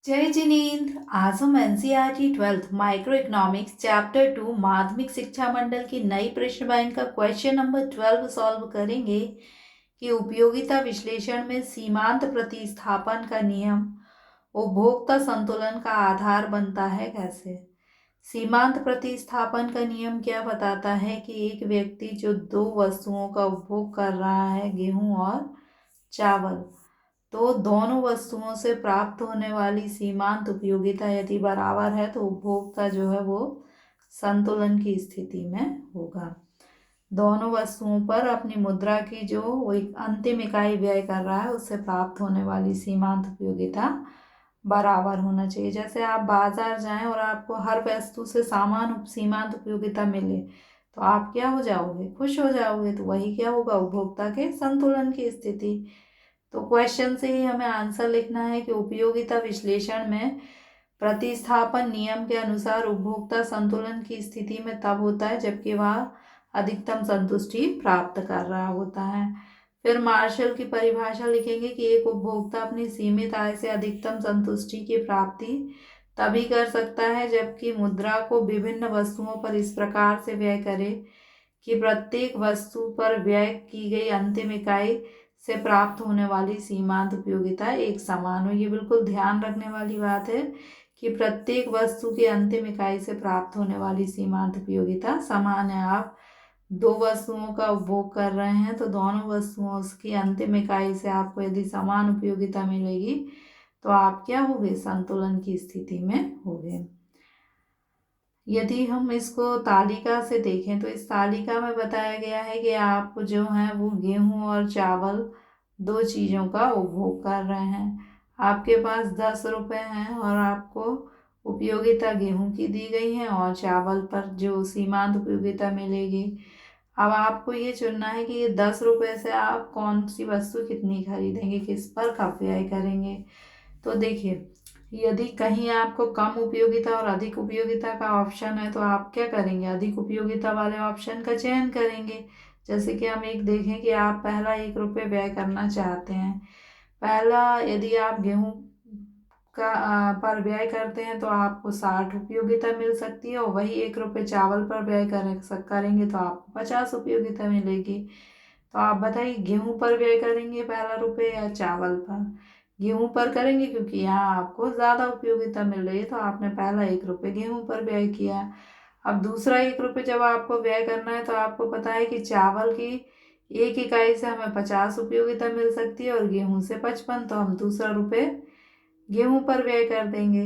जय जिनेन्द्र। आज हम NCERT 12th micro economics chapter 2 माध्यमिक शिक्षा मंडल की नई प्रश्न बैंक का क्वेश्चन नंबर 12 सॉल्व करेंगे कि उपयोगिता विश्लेषण में सीमांत प्रतिस्थापन का नियम उपभोक्ता संतुलन का आधार बनता है कैसे। सीमांत प्रतिस्थापन का नियम क्या बताता है कि एक व्यक्ति जो दो वस्तुओं का उपभोग कर रहा है, गेहूं और चावल, तो दोनों वस्तुओं से प्राप्त होने वाली सीमांत उपयोगिता यदि बराबर है तो उपभोक्ता जो है वो संतुलन की स्थिति में होगा। दोनों वस्तुओं पर अपनी मुद्रा की जो वो एक अंतिम इकाई व्यय कर रहा है उससे प्राप्त होने वाली सीमांत उपयोगिता बराबर होना चाहिए। जैसे आप बाजार जाएं और आपको हर वस्तु से समान सीमांत उपयोगिता मिले तो आप क्या हो जाओगे, खुश हो जाओगे। तो वही क्या होगा, उपभोक्ता के संतुलन की स्थिति। तो क्वेश्चन से ही हमें आंसर लिखना है कि उपयोगिता विश्लेषण में प्रतिस्थापन नियम के अनुसार उपभोक्ता संतुलन की स्थिति में तब होता है जबकि वह अधिकतम संतुष्टि प्राप्त कर रहा होता है। फिर मार्शल की परिभाषा लिखेंगे कि एक उपभोक्ता अपनी सीमित आय से अधिकतम संतुष्टि की प्राप्ति तभी कर सकता है जबकि मुद्रा को विभिन्न वस्तुओं पर इस प्रकार से व्यय करे कि प्रत्येक वस्तु पर व्यय की गई अंतिम इकाई से प्राप्त होने वाली सीमांत उपयोगिता एक समान हो। ये बिल्कुल ध्यान रखने वाली बात है कि प्रत्येक वस्तु की अंतिम इकाई से प्राप्त होने वाली सीमांत उपयोगिता समान है। आप दो वस्तुओं का उपभोग कर रहे हैं तो दोनों वस्तुओं की अंतिम इकाई से आपको यदि समान उपयोगिता मिलेगी तो आप क्या होगे, संतुलन की स्थिति में होगे। यदि हम इसको तालिका से देखें तो इस तालिका में बताया गया है कि आप जो है वो गेहूं और चावल दो चीज़ों का उपभोग कर रहे हैं। आपके पास 10 रुपये हैं और आपको उपयोगिता गेहूं की दी गई है और चावल पर जो सीमांत उपयोगिता मिलेगी। अब आपको ये चुनना है कि ये 10 रुपये से आप कौन सी वस्तु कितनी खरीदेंगे, किस पर कब व्यय करेंगे। तो देखिए, यदि कहीं आपको कम उपयोगिता और अधिक उपयोगिता का ऑप्शन है तो आप क्या करेंगे, अधिक उपयोगिता वाले ऑप्शन का चयन करेंगे। जैसे कि हम एक देखें कि आप पहला 1 रुपये व्यय करना चाहते हैं। पहला यदि आप गेहूं का पर व्यय करते हैं तो आपको 60 उपयोगिता मिल सकती है और वही 1 रुपये चावल पर व्यय करेंगे तो आपको 50 उपयोगिता मिलेगी। तो आप बताइए, गेहूं पर व्यय करेंगे पहला रुपये या चावल पर। गेहूं पर करेंगे क्योंकि यहाँ आपको ज़्यादा उपयोगिता मिल रही है तो आपने पहला 1 रुपये गेहूं पर व्यय किया। अब दूसरा 1 रुपये जब आपको व्यय करना है तो आपको पता है कि चावल की एक इकाई से हमें 50 उपयोगिता मिल सकती है और गेहूं से 55, तो हम दूसरा रुपये गेहूं पर व्यय कर देंगे।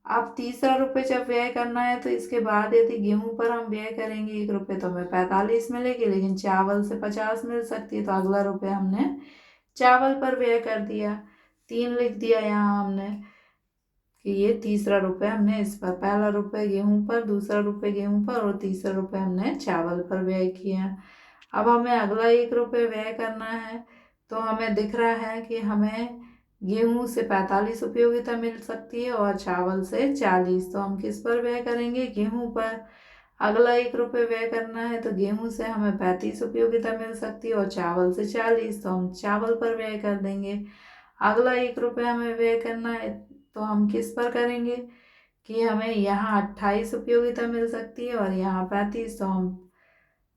अब तीसरा रुपये जब व्यय करना है तो इसके बाद यदि गेहूं पर हम व्यय करेंगे 1 रुपये तो हमें 45 मिलेगी, लेकिन चावल से 50 मिल सकती है तो अगला रुपये हमने चावल पर व्यय कर दिया। 3 लिख दिया यहाँ हमने कि ये तीसरा रुपये हमने इस पर, पहला रुपये गेहूं पर, दूसरा रुपये गेहूं पर और तीसरा रुपये हमने चावल पर व्यय किया। अब हमें अगला 1 रुपये व्यय करना है तो हमें दिख रहा है कि हमें गेहूं से 45 उपयोगिता मिल सकती है और चावल से 40, तो हम किस पर व्यय करेंगे, गेहूं पर। अगला 1 रुपये व्यय करना है तो गेहूं से हमें 35 उपयोगिता मिल सकती है और चावल से 40, तो हम चावल पर व्यय कर देंगे। अगला 1 रुपये हमें व्यय करना है तो हम किस पर करेंगे कि हमें यहाँ 28 उपयोगिता मिल सकती है और यहाँ 35, तो हम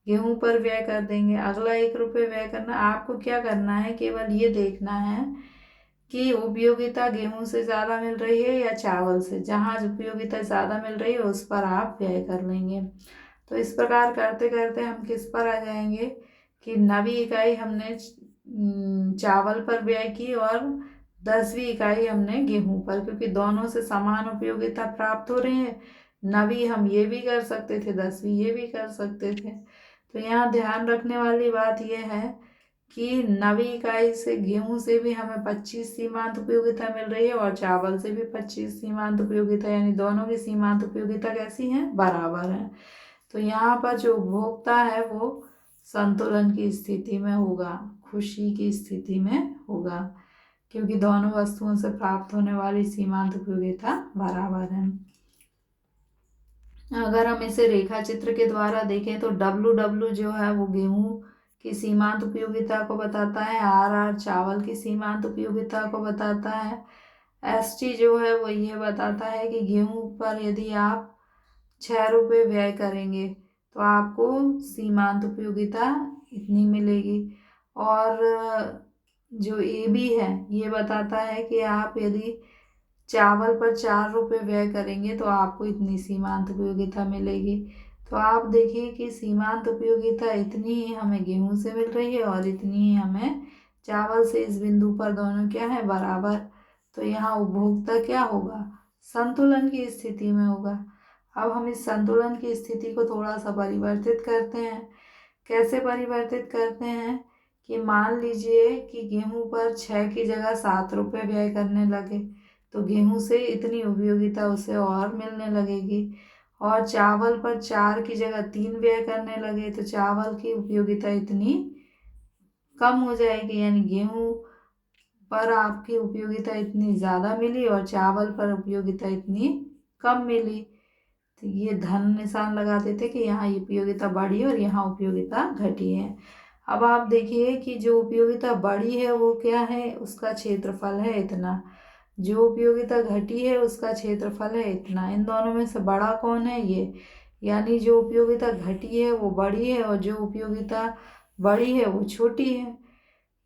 गेहूं पर व्यय कर देंगे। अगला 1 रुपये व्यय करना, आपको क्या करना है, केवल ये देखना है कि उपयोगिता गेहूं से ज़्यादा मिल रही है या चावल से। जहाँ उपयोगिता ज़्यादा मिल रही है उस पर आप व्यय कर लेंगे। तो इस प्रकार करते करते हम किस पर आ जाएंगे कि 9वीं इकाई हमने चावल पर व्यय की और 10वीं इकाई हमने गेहूं पर, क्योंकि दोनों से समान उपयोगिता प्राप्त हो रही है। 9वीं हम ये भी कर सकते थे, 10वीं ये भी कर सकते थे। तो यहाँ ध्यान रखने वाली बात यह है कि 9वीं इकाई से गेहूं से भी हमें 25 सीमांत उपयोगिता मिल रही है और चावल से भी 25 सीमांत उपयोगिता, यानी दोनों की सीमांत उपयोगिता कैसी है, बराबर है। तो यहाँ पर जो उपभोक्ता है वो संतुलन की स्थिति में होगा, खुशी की स्थिति में होगा, क्योंकि दोनों वस्तुओं से प्राप्त होने वाली सीमांत उपयोगिता बराबर है। अगर हम इसे रेखा चित्र के द्वारा देखें तो WW जो है वो गेहूं की सीमांत उपयोगिता को बताता है, RR चावल की सीमांत उपयोगिता को बताता है, ST जो है वो ये बताता है कि गेहूं पर यदि आप 6 रुपये व्यय करेंगे तो आपको सीमांत उपयोगिता इतनी मिलेगी। और जो AB है ये बताता है कि आप यदि चावल पर 4 रुपये व्यय करेंगे तो आपको इतनी सीमांत उपयोगिता मिलेगी। तो आप देखिए कि सीमांत उपयोगिता इतनी ही हमें गेहूं से मिल रही है और इतनी ही हमें चावल से। इस बिंदु पर दोनों क्या है, बराबर। तो यहाँ उपभोक्ता क्या होगा, संतुलन की स्थिति में होगा। अब हम इस संतुलन की स्थिति को थोड़ा सा परिवर्तित करते हैं। कैसे परिवर्तित करते हैं कि मान लीजिए कि गेहूं पर 6 की जगह 7 रुपये व्यय करने लगे तो गेहूं से इतनी उपयोगिता उसे और मिलने लगेगी। और चावल पर 4 की जगह 3 व्यय करने लगे तो चावल की उपयोगिता इतनी कम हो जाएगी, यानी गेहूं पर आपकी उपयोगिता इतनी ज़्यादा मिली और चावल पर उपयोगिता इतनी कम मिली। तो ये धन निशान लगा देते कि यहाँ उपयोगिता बढ़ी और यहाँ उपयोगिता घटी है। अब आप देखिए कि जो उपयोगिता बढ़ी है वो क्या है, उसका क्षेत्रफल है इतना। जो उपयोगिता घटी है उसका क्षेत्रफल है इतना। इन दोनों में से बड़ा कौन है, ये। यानी जो उपयोगिता घटी है वो बड़ी है और जो उपयोगिता बड़ी है वो छोटी है।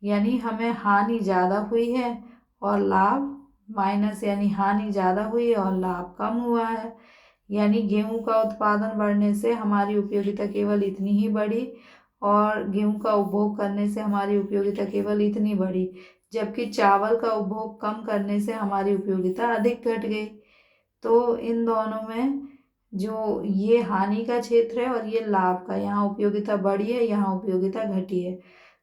यानी हमें हानि ज़्यादा हुई है और लाभ माइनस, यानी हानि ज़्यादा हुई है और लाभ कम हुआ है। यानी गेहूं का उत्पादन बढ़ने से हमारी उपयोगिता केवल इतनी ही बढ़ी और गेहूं का उपभोग करने से हमारी उपयोगिता केवल इतनी बढ़ी, जबकि चावल का उपभोग कम करने से हमारी उपयोगिता अधिक घट गई। तो इन दोनों में जो ये हानि का क्षेत्र है और ये लाभ का, यहाँ उपयोगिता बढ़ी है, यहाँ उपयोगिता घटी है।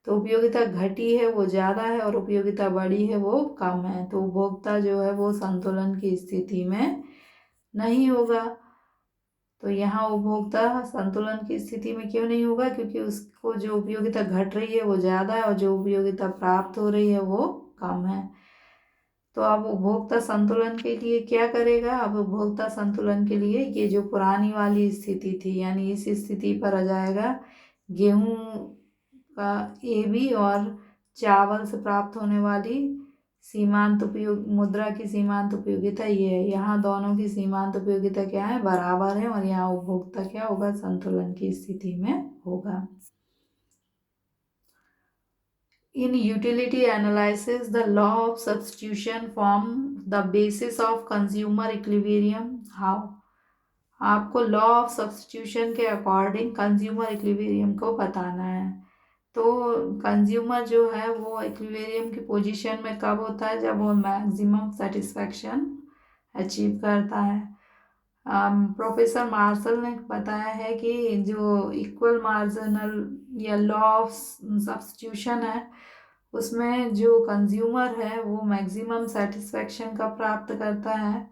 तो उपयोगिता घटी है वो ज़्यादा है और उपयोगिता बढ़ी है वो कम है। तो उपभोक्ता जो है वो संतुलन की स्थिति में नहीं होगा। तो यहाँ उपभोक्ता संतुलन की स्थिति में क्यों नहीं होगा, क्योंकि उसको जो उपयोगिता घट रही है वो ज़्यादा है और जो उपयोगिता प्राप्त हो रही है वो कम है। तो अब उपभोक्ता संतुलन के लिए क्या करेगा, अब उपभोक्ता संतुलन के लिए ये जो पुरानी वाली स्थिति थी यानी इस स्थिति पर आ जाएगा। गेहूं का AB और चावल से प्राप्त होने वाली सीमांत उपयोग मुद्रा की सीमांत उपयोगिता ये है। यहाँ दोनों की सीमांत उपयोगिता क्या है, बराबर है और यहाँ उपभोक्ता क्या होगा, संतुलन की स्थिति में होगा। In utility analysis, the law of substitution form the basis of consumer equilibrium. How? आपको लॉ ऑफ सब्स्टिट्यूशन के अकॉर्डिंग कंज्यूमर इक्विलिब्रियम को बताना है। तो कंज्यूमर जो है वो इक्विलिब्रियम की पोजीशन में कब होता है, जब वो मैक्सिमम सेटिस्फैक्शन अचीव करता है। प्रोफेसर मार्शल ने बताया है कि जो इक्वल मार्जिनल या लॉ ऑफ सब्स्टिट्यूशन है उसमें जो कंज्यूमर है वो मैक्सिमम सेटिस्फैक्शन का प्राप्त करता है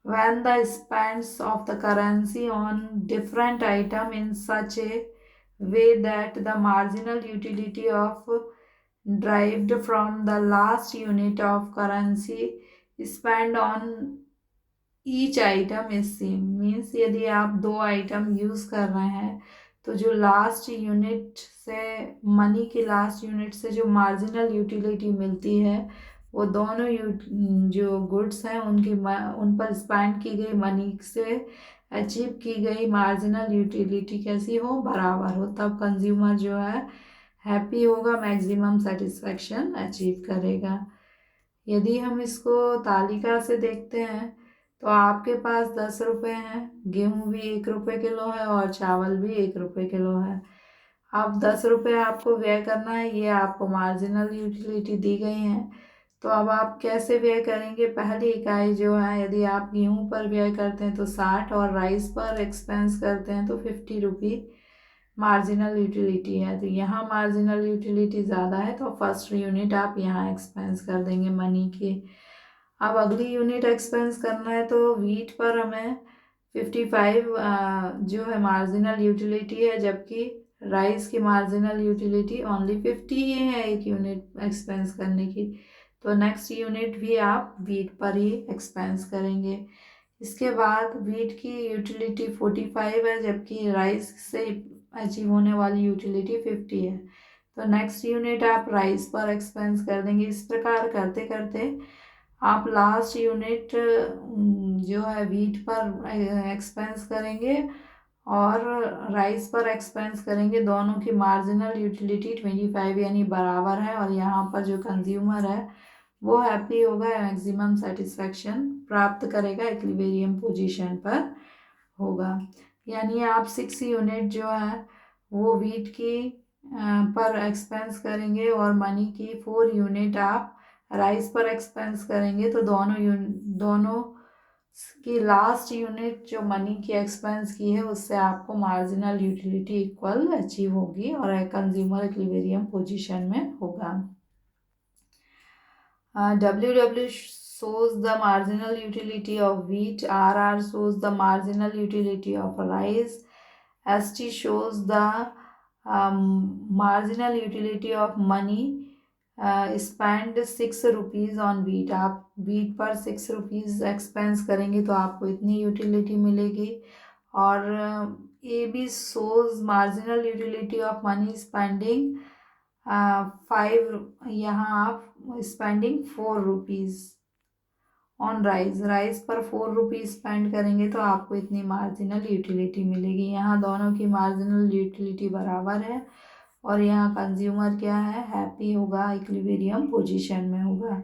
when the spends of the currency on different item in such a way that the marginal utility of derived from the last unit of currency spent on each item is same। Means यदि आप 2 item use कर रहे हैं तो जो last unit से money की last unit से जो मार्जिनल यूटिलिटी मिलती है वो दोनों जो गुड्स हैं उनकी उन पर स्पेंड की गई मनी से अचीव की गई मार्जिनल यूटिलिटी कैसी हो, बराबर हो। तब कंज्यूमर जो है हैप्पी होगा, मैक्सिमम सेटिस्फैक्शन अचीव करेगा। यदि हम इसको तालिका से देखते हैं तो आपके पास 10 रुपये हैं, गेहूं भी 1 रुपये किलो है और चावल भी 1 रुपये किलो है। अब 10 रुपये आपको व्यय करना है, ये आपको मार्जिनल यूटिलिटी दी गई है। तो अब आप कैसे व्यय करेंगे, पहली इकाई जो है यदि आप गेहूं पर व्यय करते हैं तो 60 और राइस पर एक्सपेंस करते हैं तो 50 रुपये मार्जिनल यूटिलिटी है। तो यहाँ मार्जिनल यूटिलिटी ज़्यादा है तो फर्स्ट यूनिट आप यहाँ एक्सपेंस कर देंगे मनी की। अब अगली यूनिट एक्सपेंस करना है तो व्हीट पर हमें 55 जो है मार्जिनल यूटिलिटी है, जबकि राइस की मार्जिनल यूटिलिटी ओनली 50 ही है एक यूनिट एक्सपेंस करने की। तो नेक्स्ट यूनिट भी आप व्हीट पर ही एक्सपेंस करेंगे। इसके बाद व्हीट की यूटिलिटी 45 है जबकि राइस से अचीव होने वाली यूटिलिटी 50 है। तो नेक्स्ट यूनिट आप राइस पर एक्सपेंस कर देंगे। इस प्रकार करते करते आप लास्ट यूनिट जो है वीट पर एक्सपेंस करेंगे और राइस पर एक्सपेंस करेंगे, दोनों की मार्जिनल यूटिलिटी 25 यानी बराबर है, और यहाँ पर जो कंज्यूमर है वो हैप्पी होगा, मैक्सिमम सेटिस्फेक्शन प्राप्त करेगा, इक्विलिब्रियम पोजीशन पर होगा। यानी आप 6 यूनिट जो है वो वीट की पर एक्सपेंस करेंगे और मनी की 4 यूनिट आप राइस पर एक्सपेंस करेंगे, तो दोनों की लास्ट यूनिट जो मनी की एक्सपेंस की है उससे आपको मार्जिनल यूटिलिटी इक्वल अचीव होगी और कंज्यूमर इक्विलिब्रियम पोजीशन में होगा। WW shows the marginal utility of wheat, RR shows the marginal utility of rice, ST shows the marginal utility of money spend 6 rupees on wheat. आप wheat पर 6 rupees expense करेंगे तो आपको इतनी utility मिलेगी। और AB shows marginal utility of money spending 5, यहाँ आप स्पेंडिंग 4 रुपीज़ ऑन राइस पर 4 रुपीज़ स्पेंड करेंगे तो आपको इतनी मार्जिनल यूटिलिटी मिलेगी। यहाँ दोनों की मार्जिनल यूटिलिटी बराबर है और यहाँ कंज्यूमर क्या है, हैप्पी होगा, इक्विलिब्रियम पोजीशन में होगा।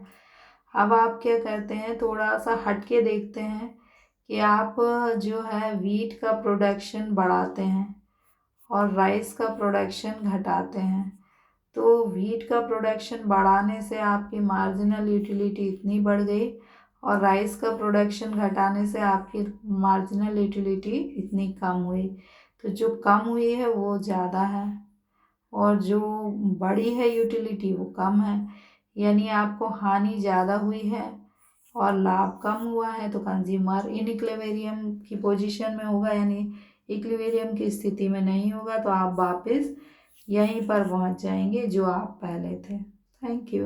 अब आप क्या करते हैं, थोड़ा सा हट के देखते हैं कि आप जो है वीट का प्रोडक्शन बढ़ाते हैं और राइस का प्रोडक्शन घटाते हैं, तो वीट का प्रोडक्शन बढ़ाने से आपकी मार्जिनल यूटिलिटी इतनी बढ़ गई और राइस का प्रोडक्शन घटाने से आपकी मार्जिनल यूटिलिटी इतनी कम हुई। तो जो कम हुई है वो ज़्यादा है और जो बड़ी है यूटिलिटी वो कम है, यानी आपको हानि ज़्यादा हुई है और लाभ कम हुआ है, तो कंज्यूमर इक्विलिब्रियम की पोजीशन में होगा, यानी इक्विलिब्रियम की स्थिति में नहीं होगा, तो आप वापस यहीं पर पहुंच जाएंगे जो आप पहले थे। Thank you.